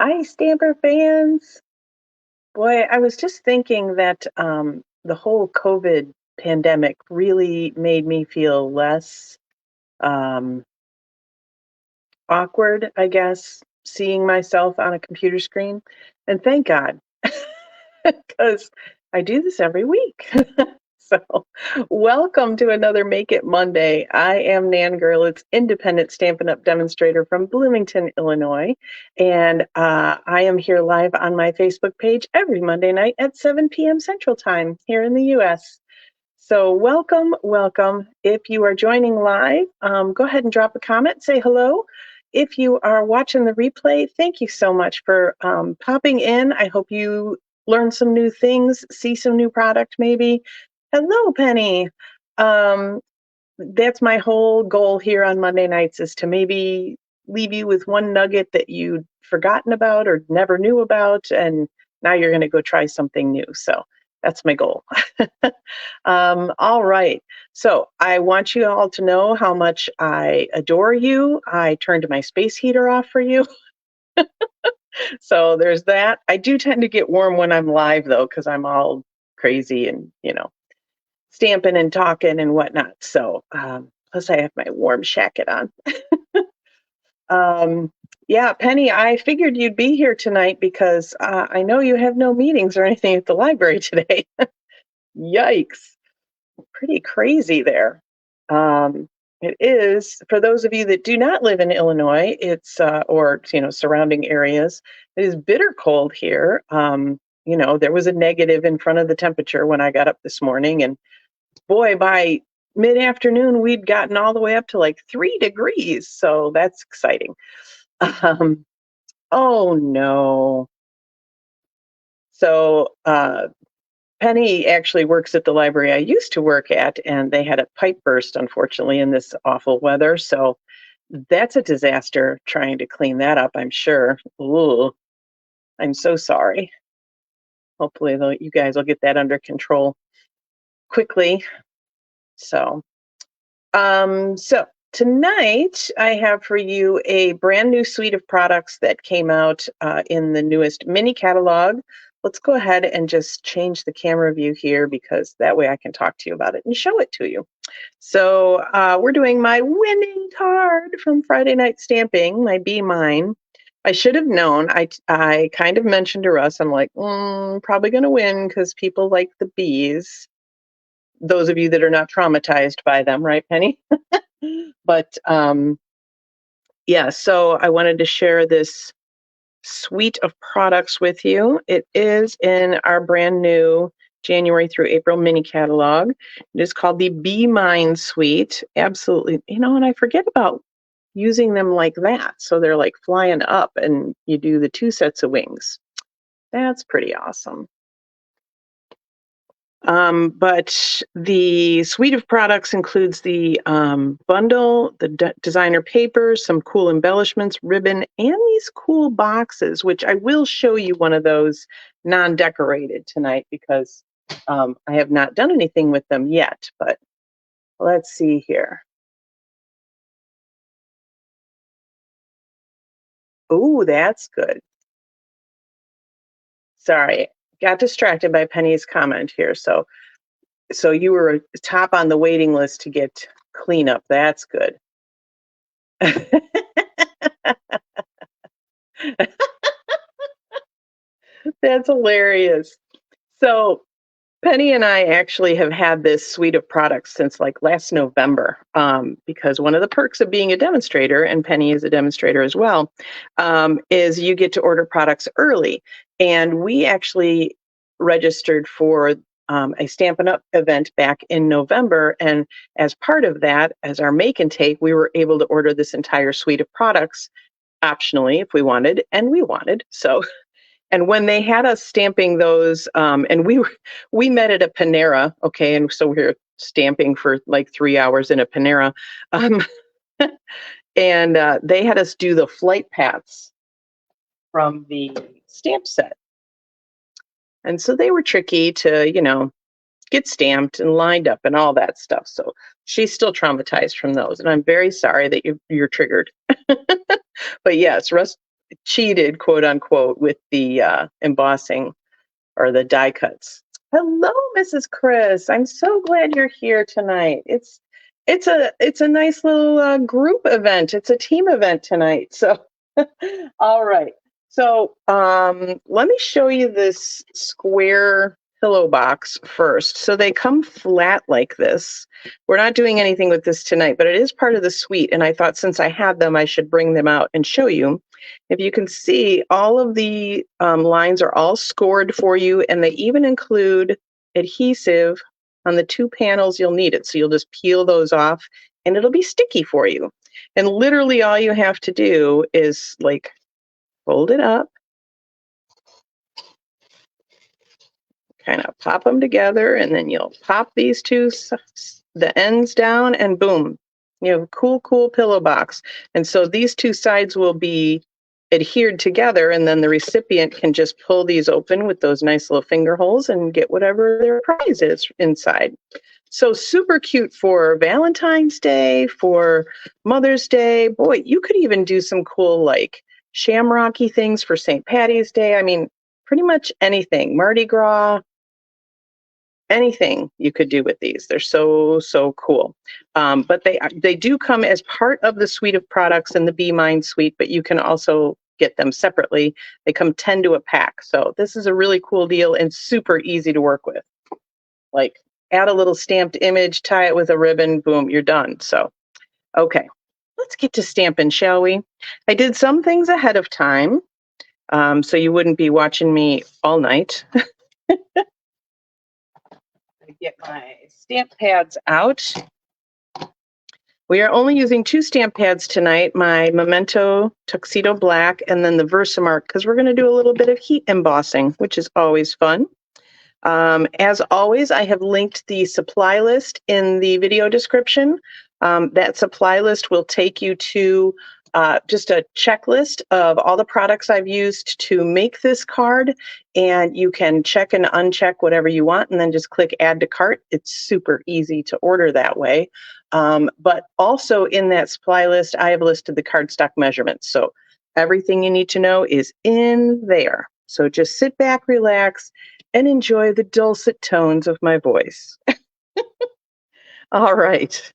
Hi, Stamper fans. Boy, I was just thinking that the whole COVID pandemic really made me feel less um, awkward, I guess, seeing myself on a computer screen. And thank God, because I do this every week. So, welcome to another Make It Monday. I am Nan Gerlitz, independent Stampin' Up! Demonstrator from Bloomington, Illinois. And I am here live on my Facebook page every Monday night at 7 p.m. Central Time here in the US. So, welcome, welcome. If you are joining live, go ahead and drop a comment, say hello. If you are watching the replay, thank you so much for popping in. I hope you learn some new things, see some new product maybe. Hello, Penny. Um, that's my whole goal here on Monday nights is to maybe leave you with one nugget that you'd forgotten about or never knew about, and now you're going to go try something new. So that's my goal. All right. So I want you all to know how much I adore you. I turned my space heater off for you. So there's that. I do tend to get warm when I'm live, though, because I'm all crazy and, stamping and talking and whatnot. So, plus I have my warm jacket on. Yeah, Penny, I figured you'd be here tonight because I know you have no meetings or anything at the library today. Yikes. Pretty crazy there. Um, it is, for those of you that do not live in Illinois, it's, or, surrounding areas, it is bitter cold here. There was a negative in front of the temperature when I got up this morning, and boy, by mid-afternoon, we'd gotten all the way up to like 3 degrees. So that's exciting. Um, oh no. So Penny actually works at the library I used to work at, and they had a pipe burst, unfortunately, in this awful weather. So that's a disaster trying to clean that up, I'm sure. Ooh, I'm so sorry. Hopefully, you guys will get that under control quickly. So tonight I have for you a brand new suite of products that came out in the newest mini catalog. Let's go ahead and just change the camera view here because that way I can talk to you about it and show it to you. So we're doing my winning card from Friday Night Stamping, my Be Mine. I should have known. I kind of mentioned to Russ, I'm like, probably going to win because people like the bees. Those of you that are not traumatized by them, right, Penny? But yeah, so I wanted to share this suite of products with you. It is in our brand new January through April mini catalog. It is called the Be Mine Suite. Absolutely. And I forget about using them like that. So they're like flying up and you do the 2 sets of wings. That's pretty awesome. But the suite of products includes the bundle, the designer papers, some cool embellishments, ribbon, and these cool boxes, which I will show you one of those non-decorated tonight because I have not done anything with them yet. But let's see here. Oh, that's good. Sorry, got distracted by Penny's comment here. So you were top on the waiting list to get cleanup. That's good. That's hilarious. So Penny and I actually have had this suite of products since like last November, because one of the perks of being a demonstrator, and Penny is a demonstrator as well, is you get to order products early. And we actually registered for a Stampin' Up! Event back in November. And as part of that, as our make and take, we were able to order this entire suite of products optionally if we wanted, and we wanted. So and when they had us stamping those, and we met at a Panera, okay, and so we were stamping for like 3 hours in a Panera, um, and they had us do the flight paths from the stamp set, and so they were tricky to get stamped and lined up and all that stuff. So she's still traumatized from those, and I'm very sorry that you're triggered. But yes, Russ cheated, quote unquote, with the embossing or the die cuts. Hello, Mrs. Chris. I'm so glad you're here tonight. It's a nice little group event. It's a team event tonight. So, all right. So let me show you this square pillow box first. So they come flat like this. We're not doing anything with this tonight, but it is part of the suite. And I thought since I had them, I should bring them out and show you. If you can see, all of the lines are all scored for you, and they even include adhesive on the 2 panels you'll need it. So you'll just peel those off, and it'll be sticky for you. And literally all you have to do is like fold it up, kind of pop them together, and then you'll pop these the ends down, and boom, you have a cool pillow box. And so these 2 sides will be adhered together, and then the recipient can just pull these open with those nice little finger holes and get whatever their prize is inside. So super cute for Valentine's Day, for Mother's Day. Boy, you could even do some cool like shamrocky things for St. Patty's Day. I mean, pretty much anything. Mardi Gras, anything you could do with these. They're so cool. But they do come as part of the suite of products in the Be Mine suite, but you can also get them separately. They come 10 to a pack. So this is a really cool deal and super easy to work with. Like add a little stamped image, tie it with a ribbon, boom, you're done. So, okay, let's get to stamping, shall we? I did some things ahead of time, so you wouldn't be watching me all night. Get my stamp pads out. We are only using 2 stamp pads tonight, my Memento Tuxedo Black and then the Versamark, because we're going to do a little bit of heat embossing, which is always fun. As always, I have linked the supply list in the video description. That supply list will take you to just a checklist of all the products I've used to make this card, and you can check and uncheck whatever you want and then just click add to cart. It's super easy to order that way. But also in that supply list, I have listed the cardstock measurements. So everything you need to know is in there. So just sit back, relax, and enjoy the dulcet tones of my voice. All right.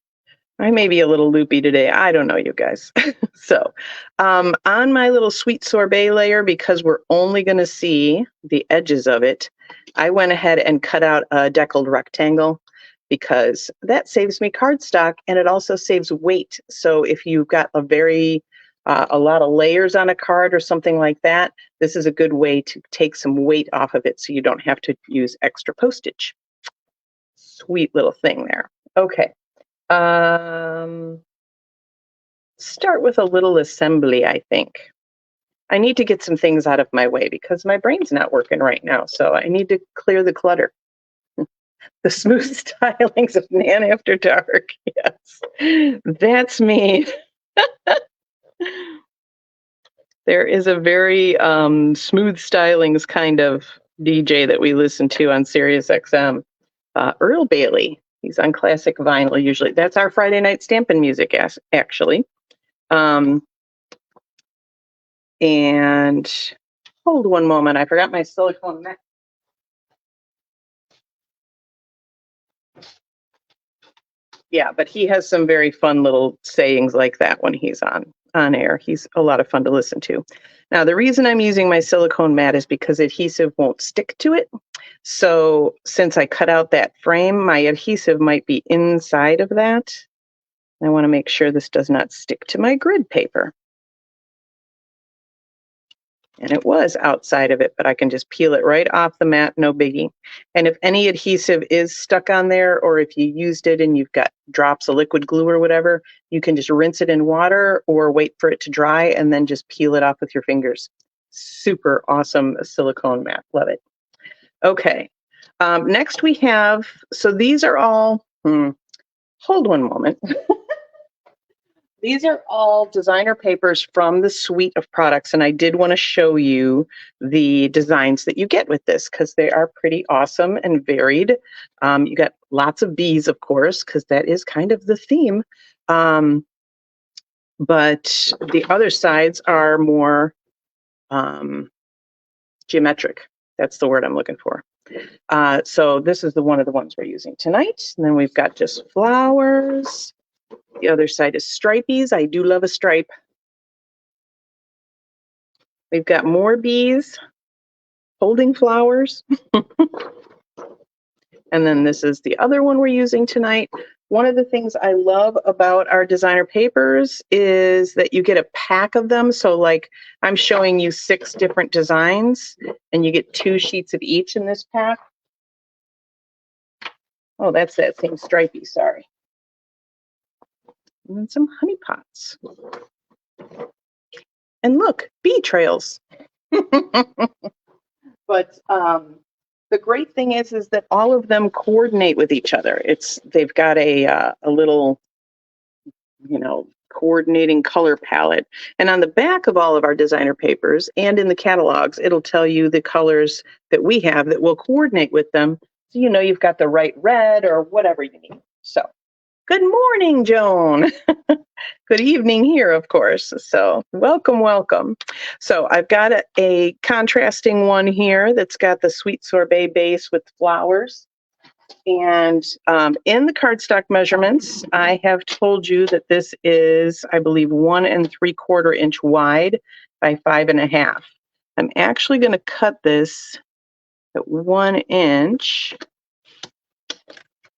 I may be a little loopy today. I don't know, you guys. So on my little sweet sorbet layer, because we're only going to see the edges of it, I went ahead and cut out a deckled rectangle because that saves me cardstock and it also saves weight. So if you've got a lot of layers on a card or something like that, this is a good way to take some weight off of it so you don't have to use extra postage. Sweet little thing there. Okay. Start with a little assembly, I think. I need to get some things out of my way because my brain's not working right now, so I need to clear the clutter. The smooth stylings of Nan After Dark. Yes, that's me. There is a very smooth stylings kind of DJ that we listen to on Sirius XM. Earl Bailey. He's on classic vinyl usually. That's our Friday night stamping music, actually. And hold one moment. I forgot my silicone mat. Yeah, but he has some very fun little sayings like that when he's on air. He's a lot of fun to listen to. Now, the reason I'm using my silicone mat is because adhesive won't stick to it. So since I cut out that frame, my adhesive might be inside of that. I want to make sure this does not stick to my grid paper. And it was outside of it, but I can just peel it right off the mat, no biggie. And if any adhesive is stuck on there, or if you used it and you've got drops of liquid glue or whatever, you can just rinse it in water or wait for it to dry and then just peel it off with your fingers. Super awesome silicone mat. Love it. Okay. Next we have, so these are all, hold one moment. These are all designer papers from the suite of products, and I did want to show you the designs that you get with this because they are pretty awesome and varied. You got lots of bees, of course, because that is kind of the theme. But the other sides are more geometric. That's the word I'm looking for. So this is one of the ones we're using tonight. And then we've got just flowers. The other side is stripies. I do love a stripe. We've got more bees holding flowers. And then this is the other one we're using tonight. One of the things I love about our designer papers is that you get a pack of them. So like I'm showing you 6 different designs and you get 2 sheets of each in this pack. Oh, that's that same stripey, sorry. And then some honey pots. And look, bee trails. But the great thing is that all of them coordinate with each other. They've got a little, coordinating color palette. And on the back of all of our designer papers and in the catalogs, it'll tell you the colors that we have that will coordinate with them. So you know you've got the right red or whatever you need. So good morning, Joan. Good evening here, of course. So welcome, welcome. So I've got a contrasting one here that's got the sweet sorbet base with flowers. And in the cardstock measurements, I have told you that this is, I believe, 1 3/4 inch wide by 5.5. I'm actually going to cut this at 1 inch.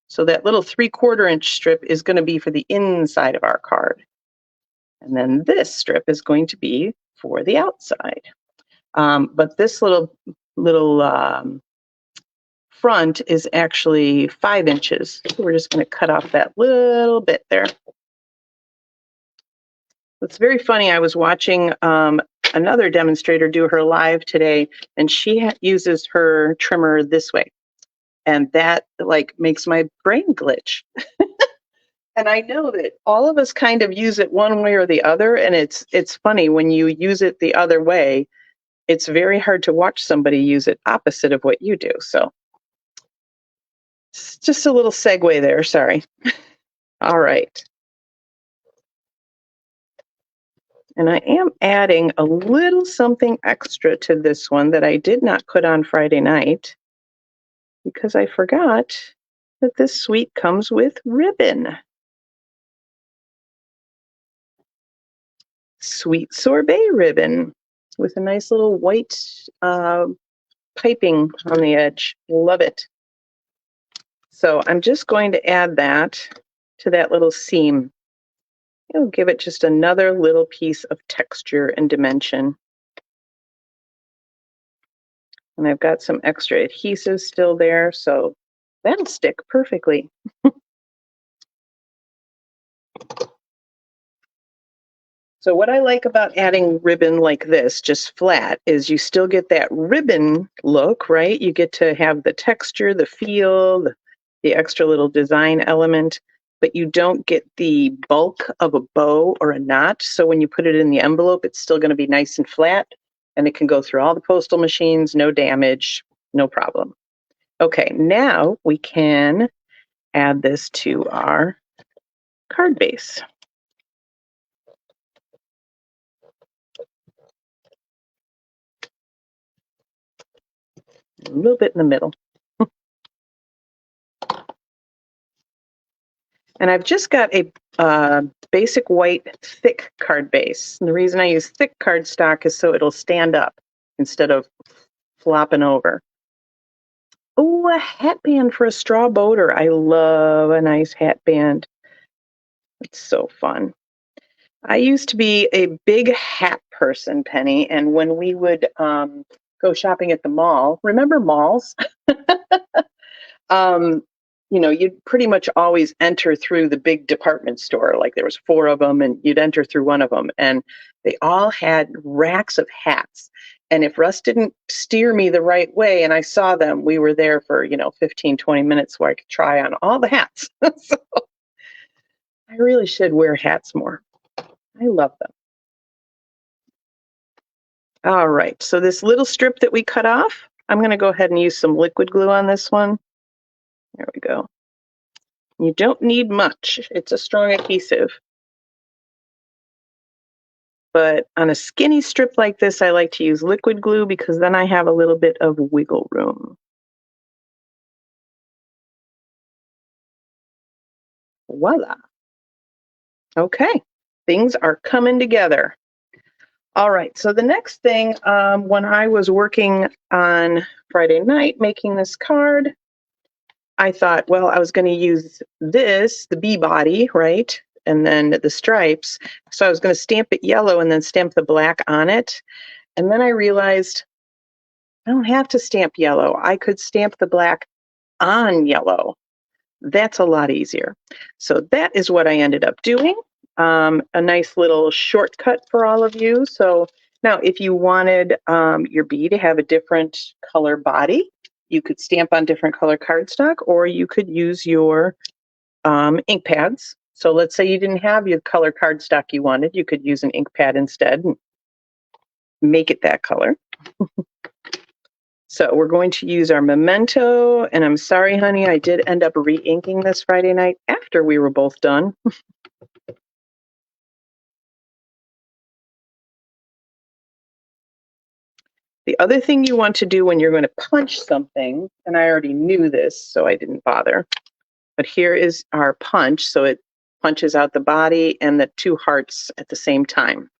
So that little 3/4 inch strip is going to be for the inside of our card. And then this strip is going to be for the outside. But this little front is actually 5 inches. So we're just going to cut off that little bit there. It's very funny. I was watching another demonstrator do her live today, and she uses her trimmer this way. And that makes my brain glitch. And I know that all of us kind of use it one way or the other. And it's funny when you use it the other way, it's very hard to watch somebody use it opposite of what you do. So it's just a little segue there. Sorry. All right. And I am adding a little something extra to this one that I did not put on Friday night because I forgot that this suite comes with ribbon. Sweet sorbet ribbon with a nice little white piping on the edge. Love it. So I'm just going to add that to that little seam. It'll give it just another little piece of texture and dimension. And I've got some extra adhesive still there, so that'll stick perfectly. So what I like about adding ribbon like this, just flat, is you still get that ribbon look, right? You get to have the texture, the feel, the extra little design element, but you don't get the bulk of a bow or a knot. So when you put it in the envelope, it's still going to be nice and flat, and it can go through all the postal machines, no damage, no problem. Okay, now we can add this to our card base. A little bit in the middle. And I've just got a basic white thick card base. And the reason I use thick cardstock is so it'll stand up instead of flopping over. Oh, a hat band for a straw boater. I love a nice hat band. It's so fun. I used to be a big hat person, Penny, and when we would go shopping at the mall, remember malls? You'd pretty much always enter through the big department store. Like there was 4 of them and you'd enter through one of them and they all had racks of hats. And if Russ didn't steer me the right way and I saw them, we were there for, 15, 20 minutes where I could try on all the hats. So I really should wear hats more. I love them. All right, so this little strip that we cut off, I'm going to go ahead and use some liquid glue on this one. There we go. You don't need much. It's a strong adhesive. But on a skinny strip like this, I like to use liquid glue because then I have a little bit of wiggle room. Voila. Okay, things are coming together. All right, so the next thing, when I was working on Friday night making this card, I thought, well, I was going to use this, the bee body, right? And then the stripes. So I was going to stamp it yellow and then stamp the black on it. And then I realized I don't have to stamp yellow. I could stamp the black on yellow. That's a lot easier. So that is what I ended up doing. A nice little shortcut for all of you. So now if you wanted your bee to have a different color body, you could stamp on different color cardstock, or you could use your ink pads. So let's say you didn't have your color cardstock you wanted, you could use an ink pad instead and make it that color. So we're going to use our Memento, and I'm sorry, honey, I did end up re-inking this Friday night after we were both done. The other thing you want to do when you're going to punch something, and I already knew this, so I didn't bother, but here is our punch. So it punches out the body and the two hearts at the same time.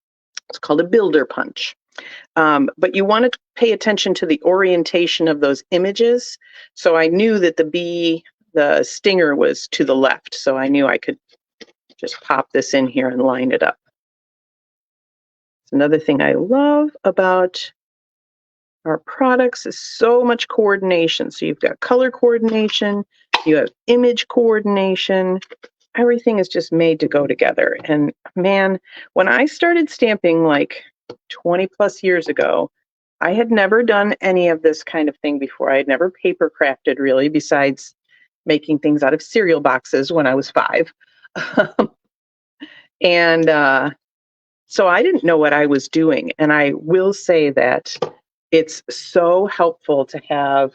It's called a builder punch. But you want to pay attention to the orientation of those images. So I knew that the stinger was to the left, so I knew I could just pop this in here and line it up. It's another thing I love about our products is so much coordination. So you've got color coordination, you have image coordination, everything is just made to go together. And man, when I started stamping like 20 plus years ago, I had never done any of this kind of thing before. I had never paper crafted really, besides making things out of cereal boxes when I was 5. And so I didn't know what I was doing. And I will say that it's so helpful to have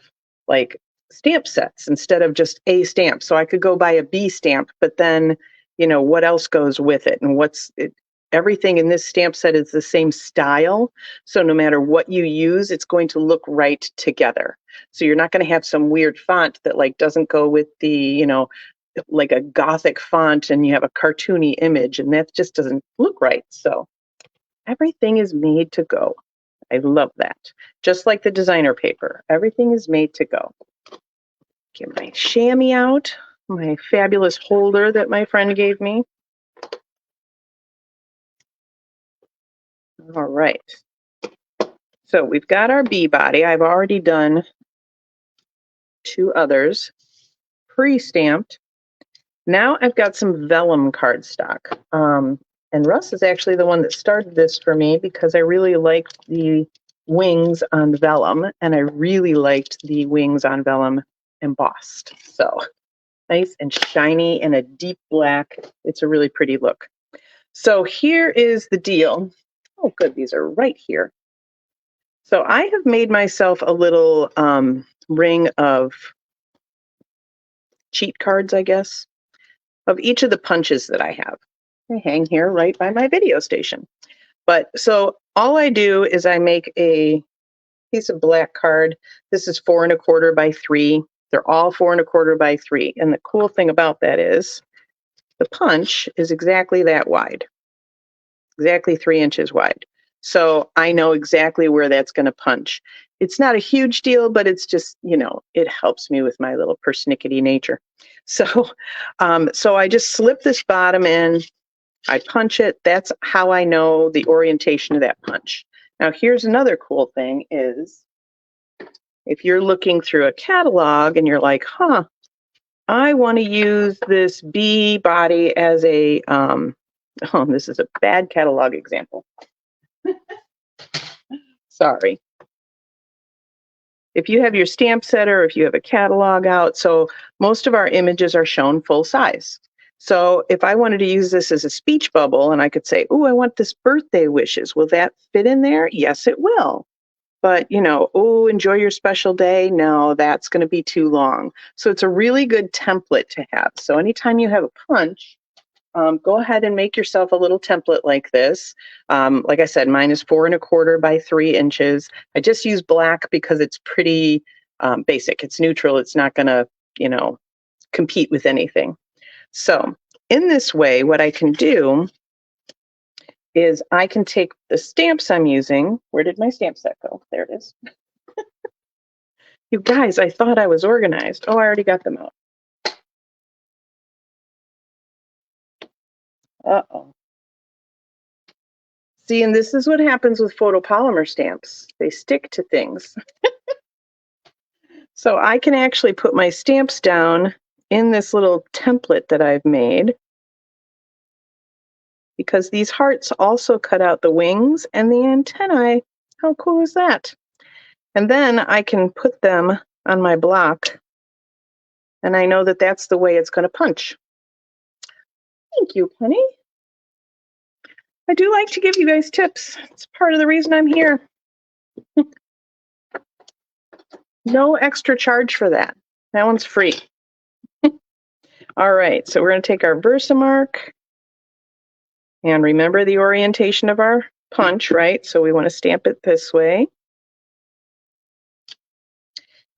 like stamp sets instead of just a stamp. So I could go buy a B stamp, but then, what else goes with it? And everything in this stamp set is the same style. So no matter what you use, it's going to look right together. So you're not going to have some weird font that like doesn't go with the, like a Gothic font and you have a cartoony image, and that just doesn't look right. So everything is made to go. I love that. Just like the designer paper, everything is made to go. Get my chamois out, my fabulous holder that my friend gave me. All right. So we've got our bee body. I've already done 2 others, pre-stamped. Now I've got some vellum cardstock. And Russ is actually the one that started this for me because I really liked the wings on vellum, and I really liked the wings on vellum embossed. So nice and shiny and a deep black. It's a really pretty look. So here is the deal. Oh, good. These are right here. So I have made myself a little ring of cheat cards, I guess, of each of the punches that I have. They hang here right by my video station. But so all I do is I make a piece of black card. This is 4 1/4 by 3. They're all 4 1/4 by 3. And the cool thing about that is the punch is exactly that wide, exactly 3 inches wide. So I know exactly where that's going to punch. It's not a huge deal, but it's just, it helps me with my little persnickety nature. So, so I just slip this bottom in, I punch it. That's how I know the orientation of that punch. Now, here's another cool thing is if you're looking through a catalog and you're like, I want to use this bee body as a, this is a bad catalog example. Sorry. If you have your stamp set or if you have a catalog out, so most of our images are shown full size. So if I wanted to use this as a speech bubble and I could say, oh, I want this birthday wishes, will that fit in there? Yes, it will. But, oh, enjoy your special day. No, that's going to be too long. So it's a really good template to have. So anytime you have a punch, go ahead and make yourself a little template like this. Like I said, mine is 4 1/4 by 3 inches. I just use black because it's pretty basic. It's neutral. It's not going to, compete with anything. So in this way, what I can do is I can take the stamps I'm using. Where did my stamp set go? There it is. You guys, I thought I was organized. Oh, I already got them out. Uh-oh. See, and this is what happens with photopolymer stamps. They stick to things. So I can actually put my stamps down in this little template that I've made, because these hearts also cut out the wings and the antennae. How cool is that? And then I can put them on my block, and I know that that's the way it's going to punch. Thank you, Penny. I do like to give you guys tips. It's part of the reason I'm here. No extra charge for that. That one's free. All right, so we're going to take our Versamark, and remember the orientation of our punch, right? So we want to stamp it this way.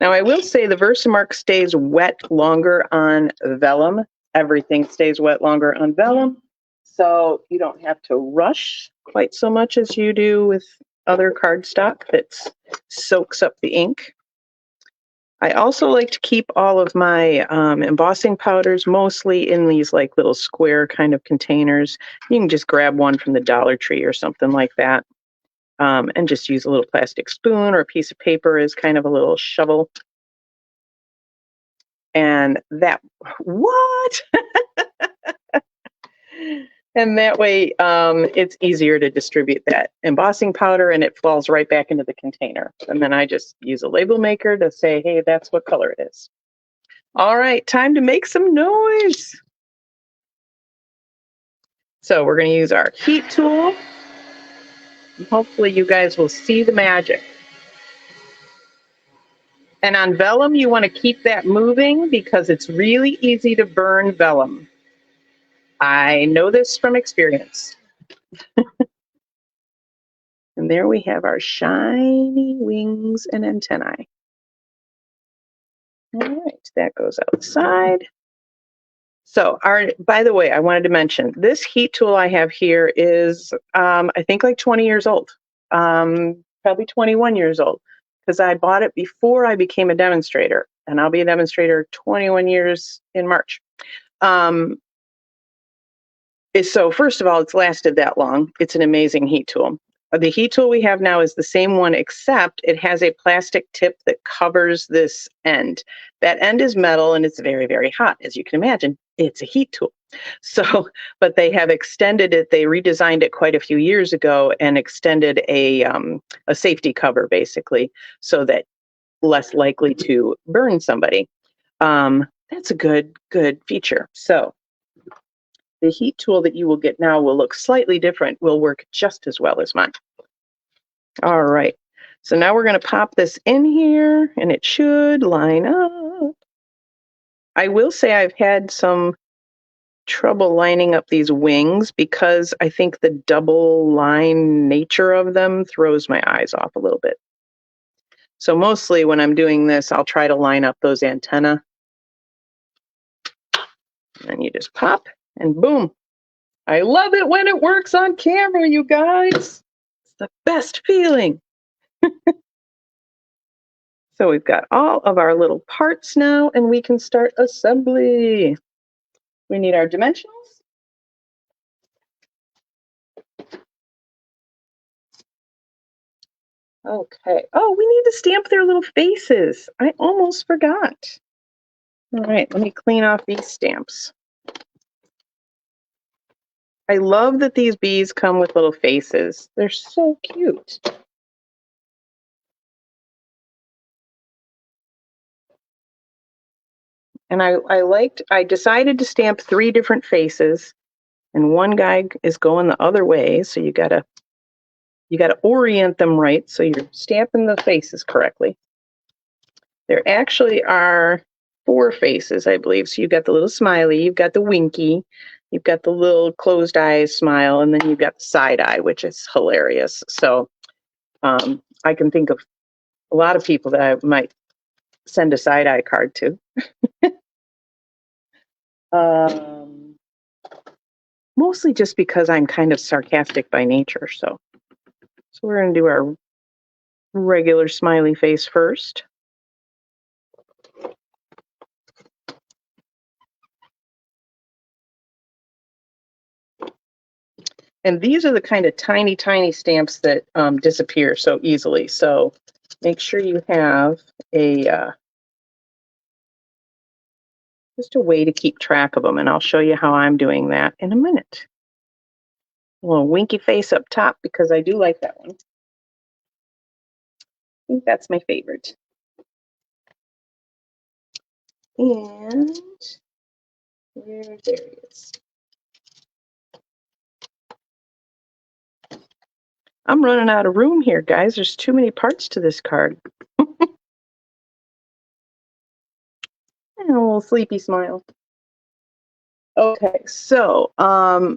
Now I will say the Versamark stays wet longer on vellum. Everything stays wet longer on vellum, so you don't have to rush quite so much as you do with other cardstock that soaks up the ink. I also like to keep all of my embossing powders mostly in these like little square kind of containers. You can just grab one from the Dollar Tree or something like that, and just use a little plastic spoon or a piece of paper as kind of a little shovel. And that, what? And that way it's easier to distribute that embossing powder, and it falls right back into the container. And then I just use a label maker to say, hey, that's what color it is. All right, time to make some noise. So we're going to use our heat tool. Hopefully you guys will see the magic. And on vellum, you want to keep that moving because it's really easy to burn vellum. I know this from experience. And there we have our shiny wings and antennae. All right, that goes outside. So by the way, I wanted to mention, this heat tool I have here is, I think like 20 years old, probably 21 years old, because I bought it before I became a demonstrator, and I'll be a demonstrator 21 years in March. So first of all, it's lasted that long. It's an amazing heat tool. The heat tool we have now is the same one, except it has a plastic tip that covers this end. That end is metal, and it's very, very hot. As you can imagine, it's a heat tool. So, but they have extended it. They redesigned it quite a few years ago and extended a safety cover, basically, so that less likely to burn somebody. That's a good feature. So the heat tool that you will get now will look slightly different, will work just as well as mine. All right, so now we're going to pop this in here, and it should line up. I will say I've had some trouble lining up these wings because I think the double line nature of them throws my eyes off a little bit. So mostly when I'm doing this, I'll try to line up those antennae. And you just pop, and boom. I love it when it works on camera, you guys. It's the best feeling. So we've got all of our little parts now, and we can start assembly. We need our dimensionals. Okay. Oh, we need to stamp their little faces. I almost forgot. All right, let me clean off these stamps. I love that these bees come with little faces. They're so cute. And I decided to stamp 3 different faces, and one guy is going the other way, so you gotta orient them right so you're stamping the faces correctly. There actually are 4 faces, I believe. So you've got the little smiley, you've got the winky, You've got the little closed eyes smile, and then you've got the side eye, which is hilarious. So I can think of a lot of people that I might send a side eye card to. Mostly just because I'm kind of sarcastic by nature. So we're going to do our regular smiley face first. And these are the kind of tiny, tiny stamps that disappear so easily. So make sure you have just a way to keep track of them. And I'll show you how I'm doing that in a minute. A little winky face up top because I do like that one. I think that's my favorite. And there he is. I'm running out of room here, guys. There's too many parts to this card. And a little sleepy smile. Okay, so I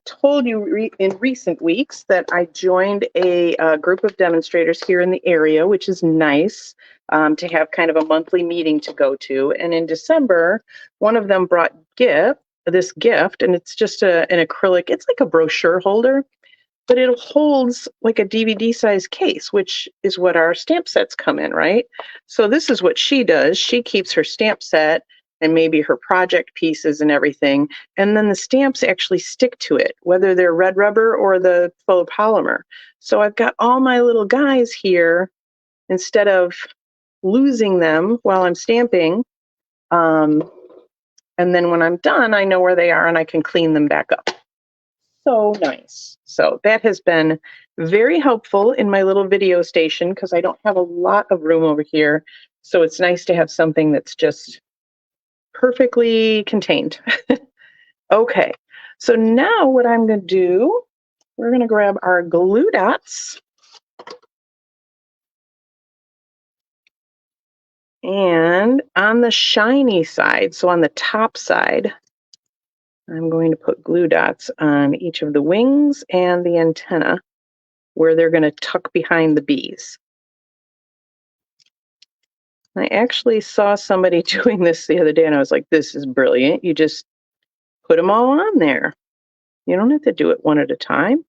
told you in recent weeks that I joined a group of demonstrators here in the area, which is nice to have kind of a monthly meeting to go to. And in December, one of them brought this gift, and it's just an acrylic. It's like a brochure holder, but it holds like a DVD size case, which is what our stamp sets come in, right? So this is what she does. She keeps her stamp set and maybe her project pieces and everything, and then the stamps actually stick to it, whether they're red rubber or the faux polymer. So I've got all my little guys here, instead of losing them while I'm stamping, and then when I'm done, I know where they are and I can clean them back up. So nice. So that has been very helpful in my little video station because I don't have a lot of room over here. So it's nice to have something that's just perfectly contained. Okay, so now what I'm going to do, we're going to grab our glue dots. And on the shiny side, so on the top side, I'm going to put glue dots on each of the wings and the antenna where they're going to tuck behind the bees. I actually saw somebody doing this the other day and I was like, this is brilliant. You just put them all on there. You don't have to do it one at a time.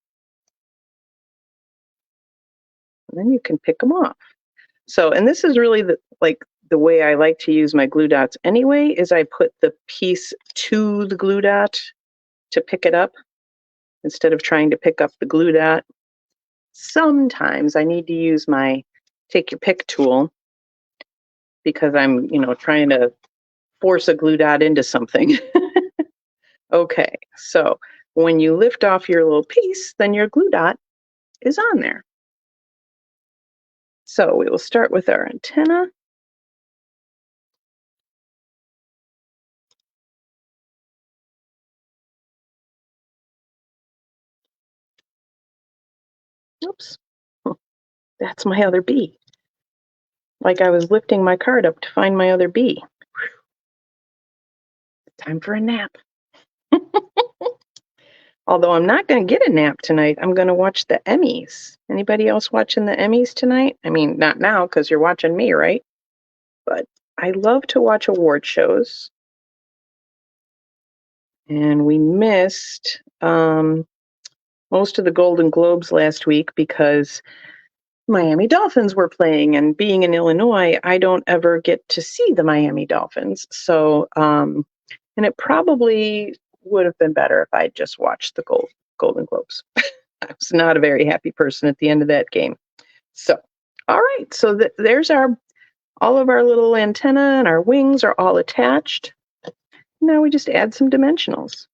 And then you can pick them off. So, and this is really the way I like to use my glue dots anyway, is I put the piece to the glue dot to pick it up instead of trying to pick up the glue dot. Sometimes I need to use my take your pick tool because I'm, trying to force a glue dot into something. Okay, so when you lift off your little piece, then your glue dot is on there. So we will start with our antenna. Oops, that's my other bee. Like I was lifting my card up to find my other bee. Time for a nap. Although I'm not going to get a nap tonight, I'm going to watch the Emmys. Anybody else watching the Emmys tonight? I mean, not now because you're watching me, right? But I love to watch award shows. And we missed most of the Golden Globes last week because Miami Dolphins were playing. And being in Illinois, I don't ever get to see the Miami Dolphins. So, and it probably would have been better if I just watched the Golden Globes. I was not a very happy person at the end of that game. So, all right. So there's all of our little antenna and our wings are all attached. Now we just add some dimensionals.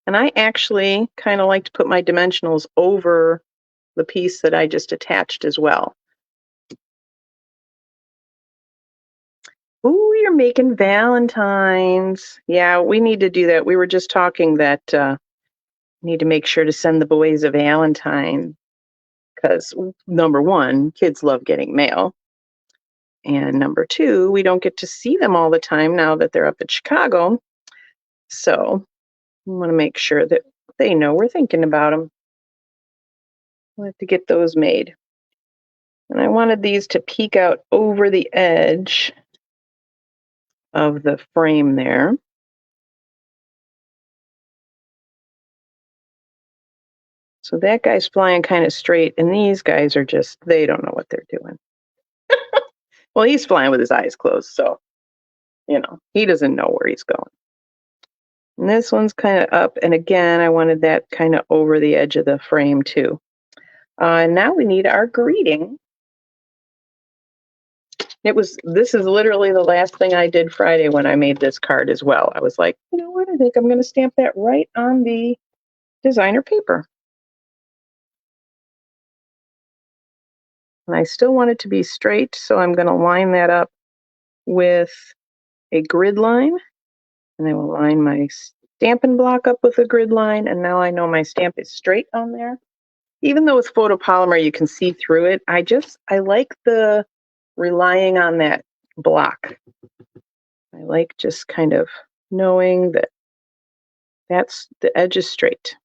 And I actually kind of like to put my dimensionals over the piece that I just attached as well. Ooh, you're making Valentines. Yeah, we need to do that. We were just talking that we need to make sure to send the boys a Valentine because, number one, kids love getting mail. And number two, we don't get to see them all the time now that they're up in Chicago. So we want to make sure that they know we're thinking about them. We'll have to get those made. And I wanted these to peek out over the edge of the frame there. So that guy's flying kind of straight, and these guys are just, they don't know what they're doing. Well, he's flying with his eyes closed, so, he doesn't know where he's going. And this one's kind of up, and again, I wanted that kind of over the edge of the frame too. And now we need our greeting. This is literally the last thing I did Friday when I made this card as well. I was like, you know what, I think I'm going to stamp that right on the designer paper. And I still want it to be straight, so I'm going to line that up with a grid line. And I will line my Stampin' Block up with a grid line, and now I know my stamp is straight on there. Even though with photopolymer you can see through it, I like the relying on that block. I like just kind of knowing that that's the edge is straight.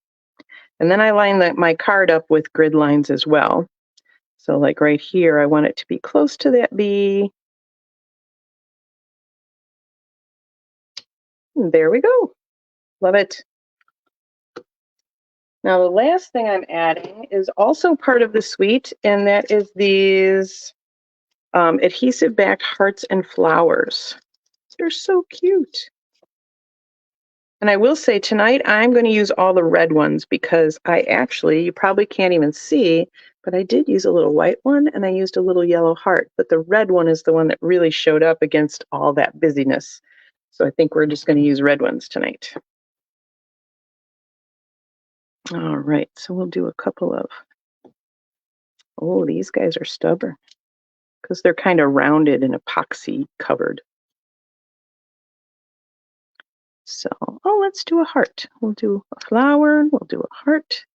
And then I line my card up with grid lines as well. So like right here, I want it to be close to that B. And there we go. Love it. Now the last thing I'm adding is also part of the suite, and that is these adhesive backed hearts and flowers. They're so cute. And I will say tonight I'm going to use all the red ones because you probably can't even see, but I did use a little white one and I used a little yellow heart, but the red one is the one that really showed up against all that busyness. So I think we're just going to use red ones tonight. All right, so we'll do a couple of, these guys are stubborn because they're kind of rounded and epoxy covered. So, let's do a heart. We'll do a flower, we'll do a heart.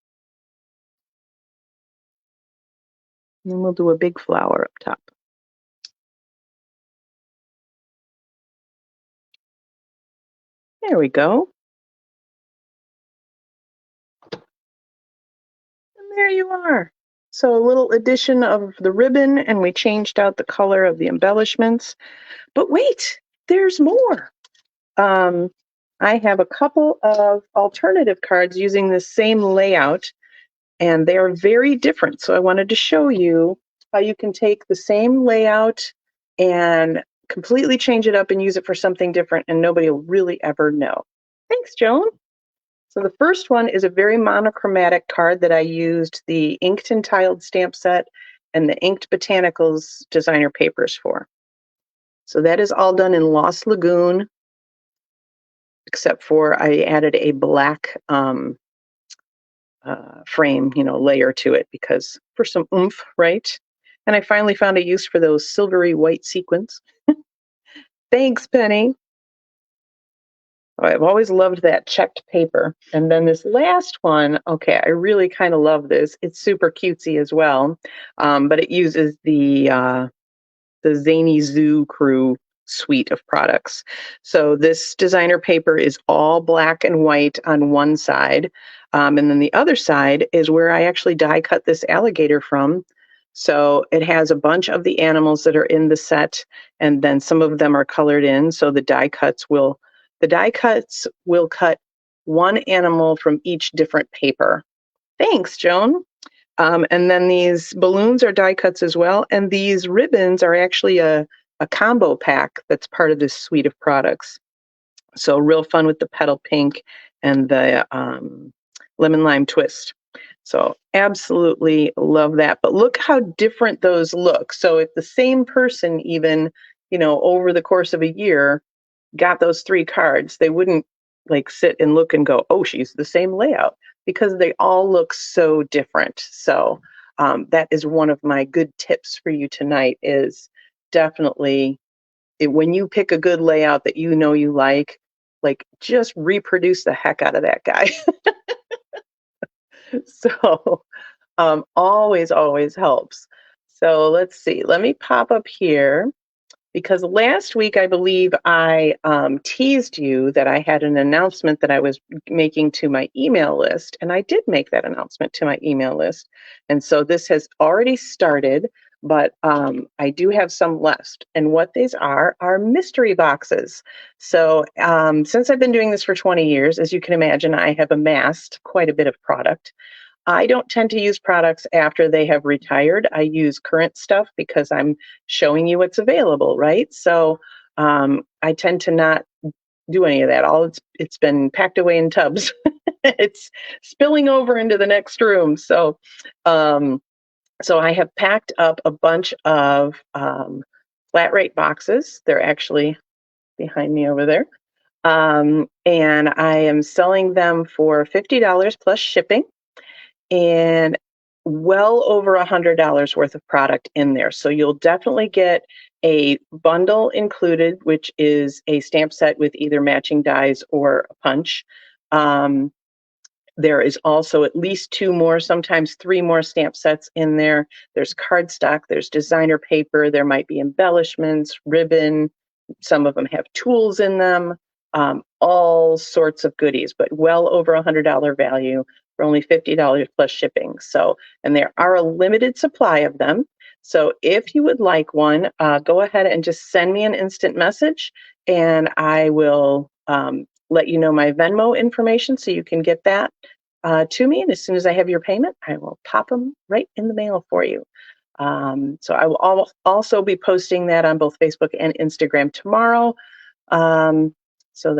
And then we'll do a big flower up top. There we go. And there you are. So a little addition of the ribbon, and we changed out the color of the embellishments. But wait, there's more. I have a couple of alternative cards using the same layout, and they are very different. So I wanted to show you how you can take the same layout and completely change it up and use it for something different, and nobody will really ever know. Thanks, Joan. So the first one is a very monochromatic card that I used the Inked and Tiled stamp set and the Inked Botanicals designer papers for. So that is all done in Lost Lagoon, except for I added a black frame, layer to it because for some oomph, right? And I finally found a use for those silvery white sequins. Thanks, Penny. I've always loved that checked paper. And then this last one, okay, I really kind of love this. It's super cutesy as well, but it uses the Zany Zoo Crew suite of products. So this designer paper is all black and white on one side, and then the other side is where I actually die cut this alligator from. So it has a bunch of the animals that are in the set, and then some of them are colored in. So the die cuts will cut one animal from each different paper. Thanks, Joan. And then these balloons are die cuts as well. And these ribbons are actually a combo pack that's part of this suite of products. So real fun with the petal pink and the lemon lime twist. So absolutely love that. But look how different those look. So if the same person even, over the course of a year got those 3 cards, they wouldn't sit and look and go, oh, she's the same layout, because they all look so different. So that is one of my good tips for you tonight is definitely when you pick a good layout that you like just reproduce the heck out of that guy. So always helps. So let's see. Let me pop up here. because last week I believe I teased you that I had an announcement that I was making to my email list, and I did make that announcement to my email list. And so this has already started, but I do have some left. And what these are mystery boxes. So since I've been doing this for 20 years, as you can imagine, I have amassed quite a bit of product. I don't tend to use products after they have retired. I use current stuff because I'm showing you what's available, right? So I tend to not do any of that. All it's been packed away in tubs. It's spilling over into the next room. Um, so I have packed up a bunch of flat rate boxes. They're actually behind me over there. And I am selling them for $50 plus shipping, and well over $100 worth of product in there. So you'll definitely get a bundle included, which is a stamp set with either matching dies or a punch. There is also at least 2 more, sometimes 3 more stamp sets in there. There's cardstock, there's designer paper, there might be embellishments, ribbon. Some of them have tools in them, all sorts of goodies, but well over $100 value for only $50 plus shipping. So, and there are a limited supply of them. So if you would like one, go ahead and just send me an instant message, and I will let you know my Venmo information so you can get that to me. And as soon as I have your payment, I will pop them right in the mail for you. So I will also be posting that on both Facebook and Instagram tomorrow. So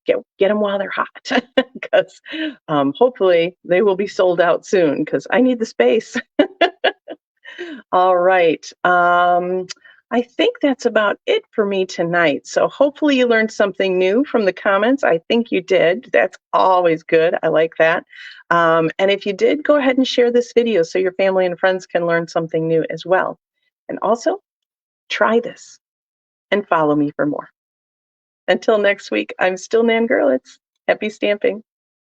get them while they're hot, because hopefully they will be sold out soon, because I need the space. All right. I think that's about it for me tonight. So hopefully you learned something new from the comments. I think you did. That's always good. I like that. And if you did, go ahead and share this video so your family and friends can learn something new as well. And also, try this and follow me for more. Until next week, I'm still Nan Gurlitz. Happy stamping.